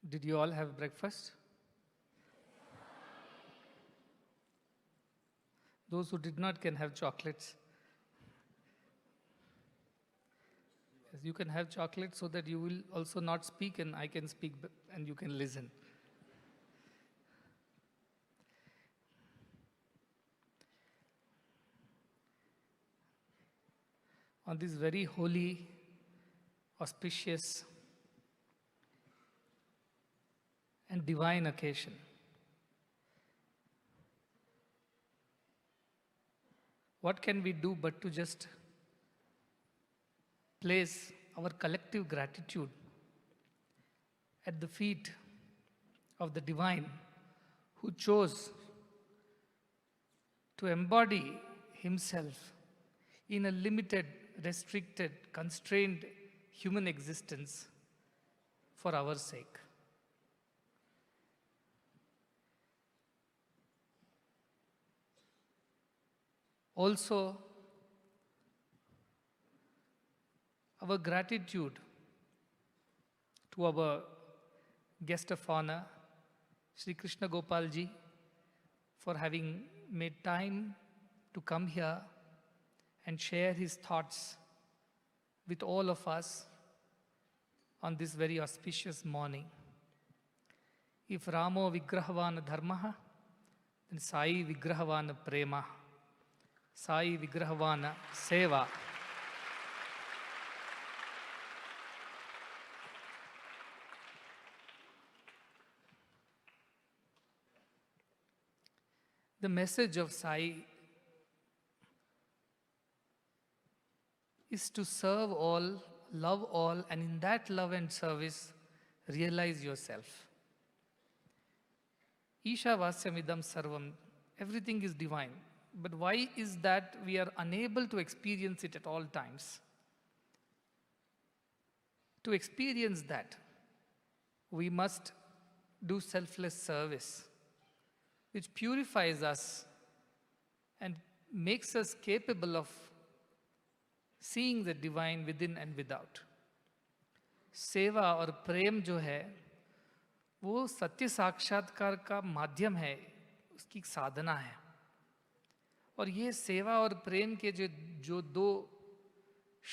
Did you all have breakfast? Those who did not can have chocolates. Yes, you can have chocolate so that you will also not speak and I can speak and you can listen. On this very holy, auspicious, and divine occasion, what can we do but to just place our collective gratitude at the feet of the divine who chose to embody himself in a limited, restricted, constrained human existence for our sake. Also, our gratitude to our guest of honor, Sri Krishna Gopal ji, for having made time to come here and share his thoughts with all of us on this very auspicious morning. If Ramo Vigrahavana Dharmaha, then Sai Vigrahavana Prema, Sai Vigrahavana Seva. The message of Sai is to serve all, love all, and in that love and service, realize yourself. Isha Vasyamidam Sarvam, everything is divine. But why is that we are unable to experience it at all times? To experience that, we must do selfless service, which purifies us and makes us capable of seeing the divine within and without. सेवा और प्रेम जो है वो सत्य साक्षात्कार का माध्यम है, उसकी साधना है. और ये सेवा और प्रेम के जो दो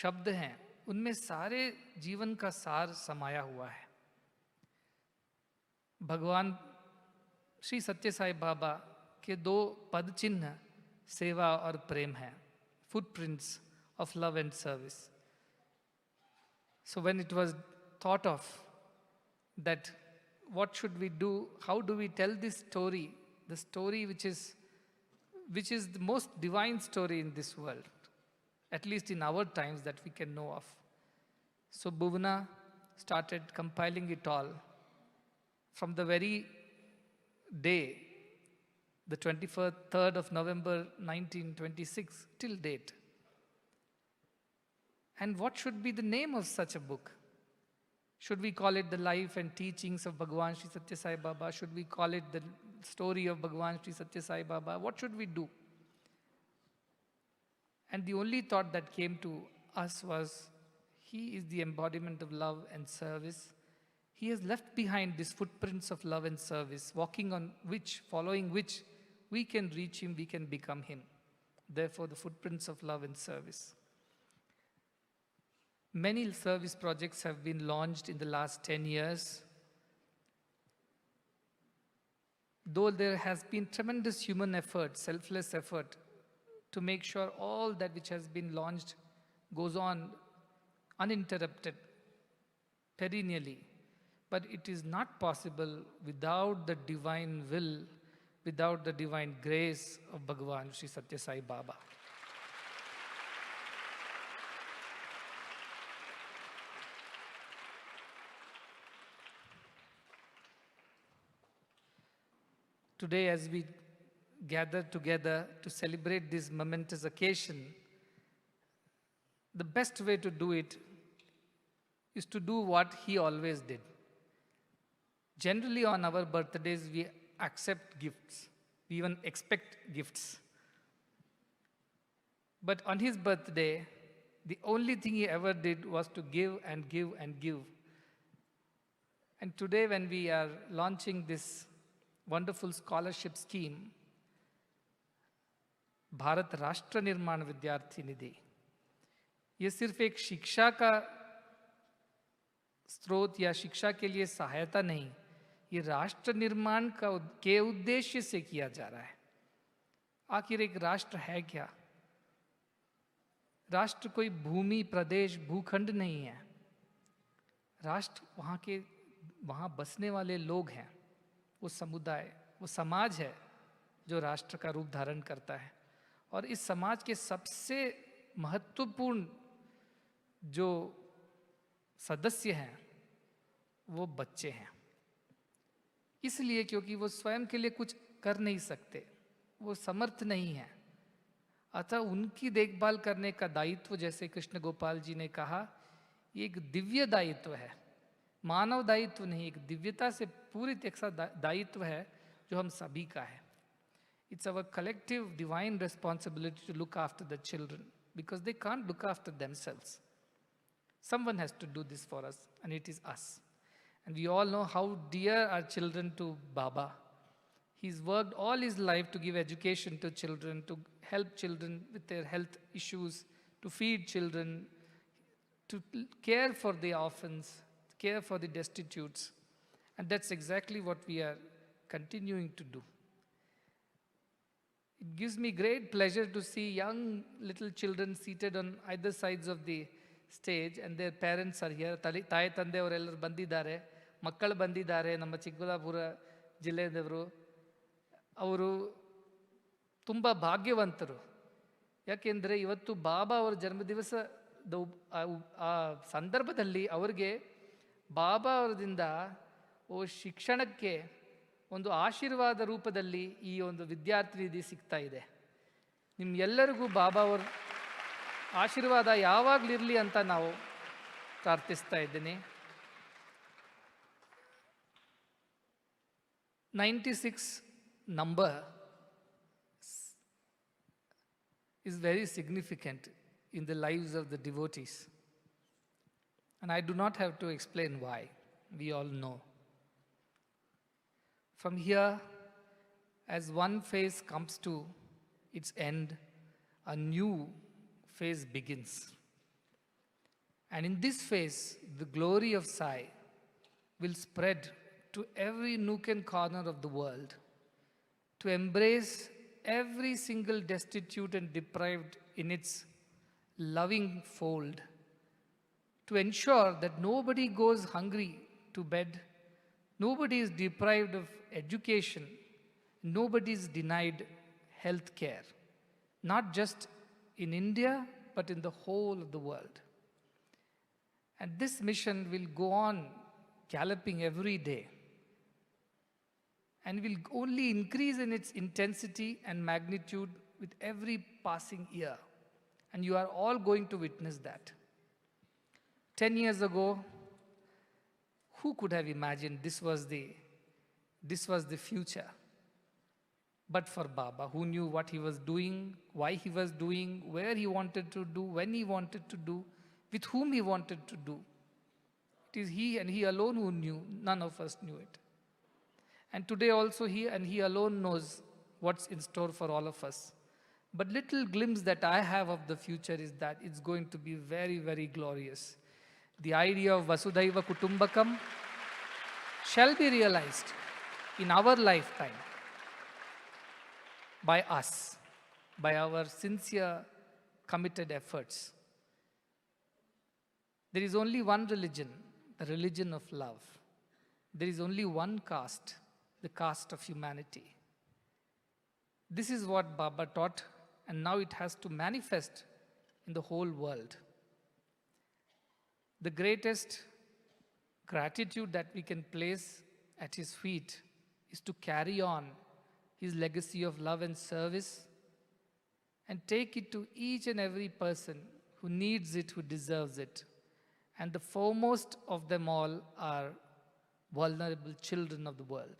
शब्द हैं उनमें सारे जीवन का सार समाया हुआ है. भगवान श्री सत्य साई बाबा के दो पद चिन्ह सेवा और प्रेम हैं, footprints of love and service. So when it was thought of that what should we do, how do we tell this story, the story which is the most divine story in this world, at least in our times that we can know of. So Bhuvana started compiling it all from the very day, the 23rd of November 1926 till date. And what should be the name of such a book? Should we call it the life and teachings of Bhagwan Sri Satya Sai Baba? Should we call it the story of Bhagwan Sri Satya Sai Baba? What should we do? And the only thought that came to us was, he is the embodiment of love and service. He has left behind these footprints of love and service, walking on which, following which, we can reach him, we can become him. Therefore, the footprints of love and service. Many service projects have been launched in the last 10 years. Though there has been tremendous human effort, selfless effort, to make sure all that which has been launched goes on uninterrupted, perennially. But it is not possible without the divine will, without the divine grace of Bhagwan Sri Satya Sai Baba. Today, as we gather together to celebrate this momentous occasion, the best way to do it is to do what he always did. Generally, on our birthdays, we accept gifts. We even expect gifts. But on his birthday, the only thing he ever did was to give and give and give. And today when we are launching this wonderful scholarship scheme, Bharat राष्ट्र निर्माण विद्यार्थी निधि, ये सिर्फ एक शिक्षा का स्रोत या शिक्षा के लिए सहायता नहीं, ये राष्ट्र निर्माण के उद्देश्य से किया जा रहा है। आखिर एक राष्ट्र है क्या? राष्ट्र कोई भूमि, प्रदेश, भूखंड नहीं है। राष्ट्र वहाँ बसने वाले लोग हैं, वो समुदाय, वो समाज है जो राष्ट्र का रूप धारण करता है। और इस समाज के सबसे महत्वपूर्ण जो सदस्य हैं वो बच्चे हैं। इसलिए क्योंकि वो स्वयं के लिए कुछ कर नहीं सकते, वो समर्थ नहीं है, अतः उनकी देखभाल करने का दायित्व, जैसे कृष्ण गोपाल जी ने कहा, ये एक दिव्य दायित्व है, मानव दायित्व नहीं, एक दिव्यता से पूरित एक दायित्व है जो हम सभी का है। It's our collective divine responsibility to look after the children because they can't look after themselves. Someone has to do this for us, and it is us. And we all know how dear are children to Baba. He's worked all his life to give education to children, to help children with their health issues, to feed children, to care for the orphans, care for the destitutes. And that's exactly what we are continuing to do. It gives me great pleasure to see young little children seated on either sides of the stage and their parents are here. ತಾಯಿ ತಂದೆಯವರೆಲ್ಲರೂ ಬಂದಿದ್ದಾರೆ, ಮಕ್ಕಳು ಬಂದಿದ್ದಾರೆ. ನಮ್ಮ ಚಿಕ್ಕಬಳ್ಳಾಪುರ ಜಿಲ್ಲೆಯವರು ಅವರು ತುಂಬ ಭಾಗ್ಯವಂತರು. ಯಾಕೆಂದರೆ ಇವತ್ತು ಬಾಬಾ ಅವರ ಜನ್ಮದಿವಸದ ಆ ಸಂದರ್ಭದಲ್ಲಿ ಅವರಿಗೆ ಬಾಬಾ ಅವರದಿಂದ ಶಿಕ್ಷಣಕ್ಕೆ ಒಂದು ಆಶೀರ್ವಾದ ರೂಪದಲ್ಲಿ ಈ ಒಂದು ವಿದ್ಯಾರ್ಥಿ ನಿಧಿ ಸಿಗ್ತಾ ಇದೆ. ನಿಮ್ಗೆಲ್ಲರಿಗೂ ಬಾಬಾ ಅವರ ಆಶೀರ್ವಾದ ಯಾವಾಗಲಿರಲಿ ಅಂತ ನಾವು ಪ್ರಾರ್ಥಿಸ್ತಾ ಇದ್ದೀನಿ. 96 number is very significant in the lives of the devotees. And I do not have to explain why. We all know. From here, as one phase comes to its end, a new phase begins. And in this phase, the glory of Sai will spread to every nook and corner of the world, to embrace every single destitute and deprived in its loving fold, to ensure that nobody goes hungry to bed, nobody is deprived of education, nobody is denied health care, not just in India, but in the whole of the world. And this mission will go on galloping every day and will only increase in its intensity and magnitude with every passing year. And you are all going to witness that. 10 years ago, who could have imagined this was the future? But for Baba, who knew what he was doing, why he was doing, where he wanted to do, when he wanted to do, with whom he wanted to do. It is he and he alone who knew. None of us knew it. And today also he and he alone knows what's in store for all of us. But little glimpse that I have of the future is that it's going to be very, very glorious. The idea of Vasudhaiva Kutumbakam shall be realized in our lifetime by us, by our sincere, committed efforts. There is only one religion, the religion of love. There is only one caste, the caste of humanity. This is what Baba taught, and now it has to manifest in the whole world. The greatest gratitude that we can place at his feet is to carry on his legacy of love and service and take it to each and every person who needs it, who deserves it. And the foremost of them all are vulnerable children of the world.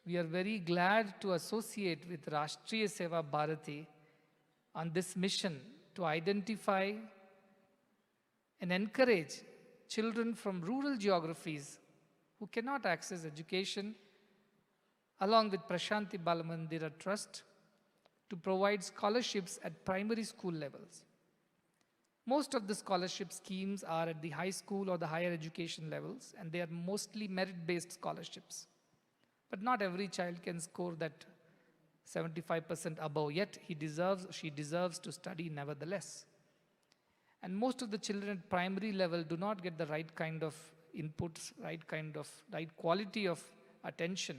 We are very glad to associate with Rashtriya Seva Bharati on this mission to identify and encourage children from rural geographies who cannot access education, along with Prashanti Balamandira Trust, to provide scholarships at primary school levels. Most of the scholarship schemes are at the high school or the higher education levels, and they are mostly merit-based scholarships. But not every child can score that 75% above, yet she deserves to study nevertheless. And most of the children at primary level do not get the right kind of inputs, right quality of attention.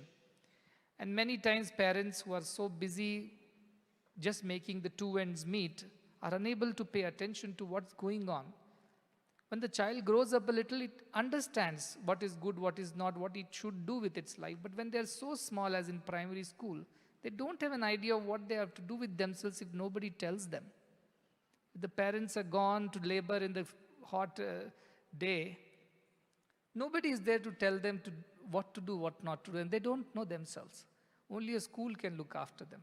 And many times parents who are so busy just making the two ends meet are unable to pay attention to what's going on. When the child grows up a little, it understands what is good, what is not, what it should do with its life. But when they're so small as in primary school, they don't have an idea of what they have to do with themselves if nobody tells them. If the parents are gone to labor in the hot day, nobody is there to tell them what to do, what not to do, and they don't know themselves. Only a school can look after them.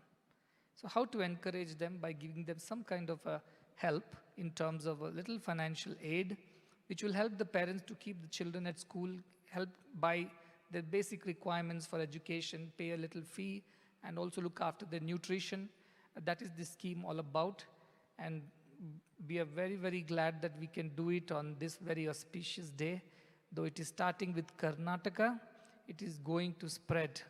So how to encourage them? By giving them some kind of a help in terms of a little financial aid, which will help the parents to keep the children at school, help buy their basic requirements for education, pay a little fee, and also look after their nutrition. That is this scheme all about. And we are very, very glad that we can do it on this very auspicious day. Though it is starting with Karnataka, it is going to spread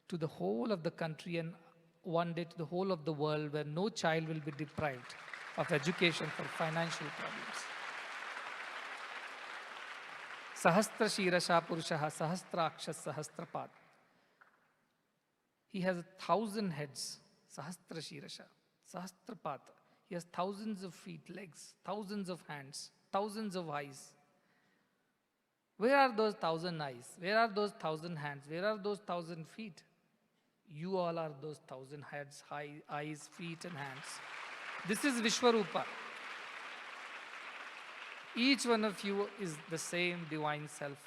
to the whole of the country and one day to the whole of the world, where no child will be deprived of education for financial problems. Sahasra Shirasha Purushaha Sahasraksha Sahasrapat. He has 1,000 heads. Sahasra Shirasha. Sahasrapat. He has thousands of feet, legs, thousands of hands, thousands of eyes. Where are those 1,000 eyes? Where are those 1,000 hands? Where are those 1,000 feet? You all are those 1,000 heads, eyes, feet, and hands. This is Vishwarupa. Each one of you is the same divine self.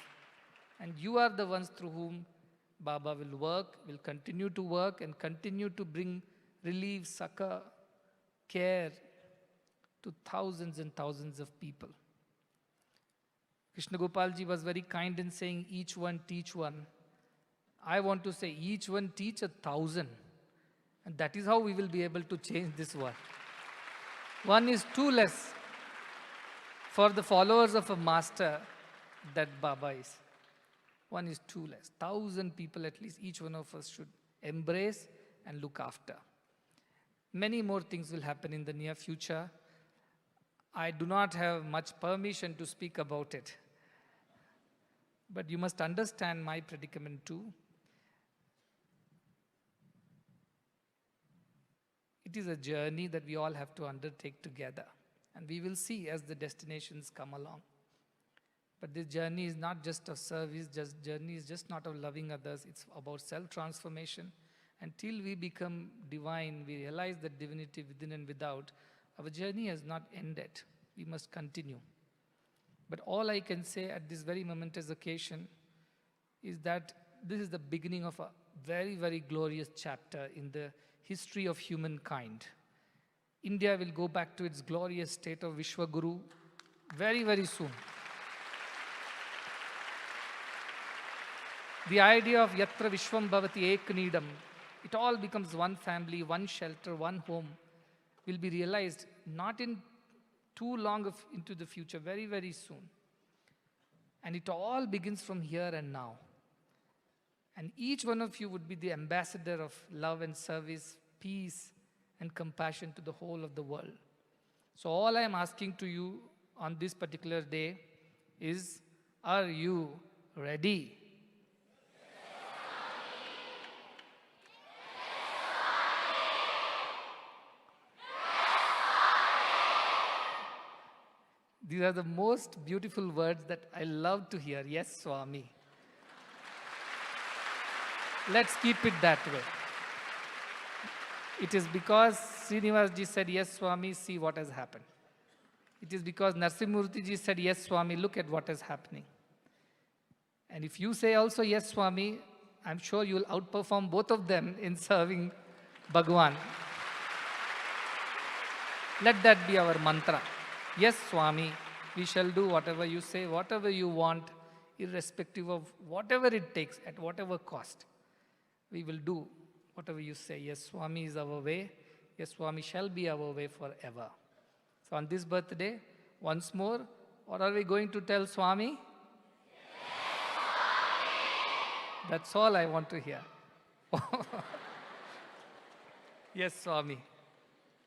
And you are the ones through whom Baba will work, will continue to work, and continue to bring relief, succor, care to thousands and thousands of people. Krishna Gopalji was very kind in saying, each one teach one. I want to say, each one teach 1,000. And that is how we will be able to change this world. One is too less for the followers of a master that Baba is. One is too less. 1,000 people at least, each one of us should embrace and look after. Many more things will happen in the near future. I do not have much permission to speak about it. But you must understand my predicament too. It is a journey that we all have to undertake together. And we will see as the destinations come along. But this journey is not just of service, journey is just not of loving others. It's about self-transformation. Until we become divine, we realize that divinity within and without, our journey has not ended. We must continue. But all I can say at this very momentous occasion is that this is the beginning of a very, very glorious chapter in the history of humankind. India will go back to its glorious state of Vishwaguru very, very soon. The idea of Yatra Vishwam Bhavati Ek Needam, it all becomes one family, one shelter, one home, will be realized not in too long into the future, very, very soon. And it all begins from here and now. And each one of you would be the ambassador of love and service, peace and compassion to the whole of the world. So all I am asking to you on this particular day is, are you ready? These are the most beautiful words that I love to hear. Yes, Swami. Let's keep it that way. It is because Srinivas ji said, yes, Swami, see what has happened. It is because Narsimurti ji said, yes, Swami, look at what is happening. And if you say also, yes, Swami, I'm sure you'll outperform both of them in serving Bhagwan. Let that be our mantra. Yes, Swami, We shall do whatever you say, whatever you want, irrespective of whatever it takes, at whatever cost. We will do whatever you say. Yes, Swami is our way. Yes, Swami shall be our way forever. So on this birthday, once more, what are we going to tell Swami? That's all I want to hear. Yes, Swami.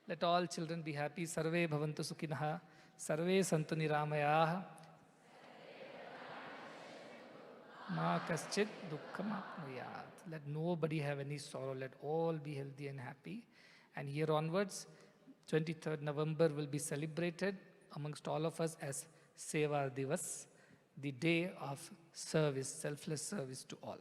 Let all children be happy. Sarve bhavantu sukhinah. Sarve santu niramayah. Ma kaschit dukkham apnuyat. Let nobody have any sorrow. Let all be healthy and happy. And here onwards, 23rd November will be celebrated amongst all of us as Seva Divas, the day of service, selfless service to all.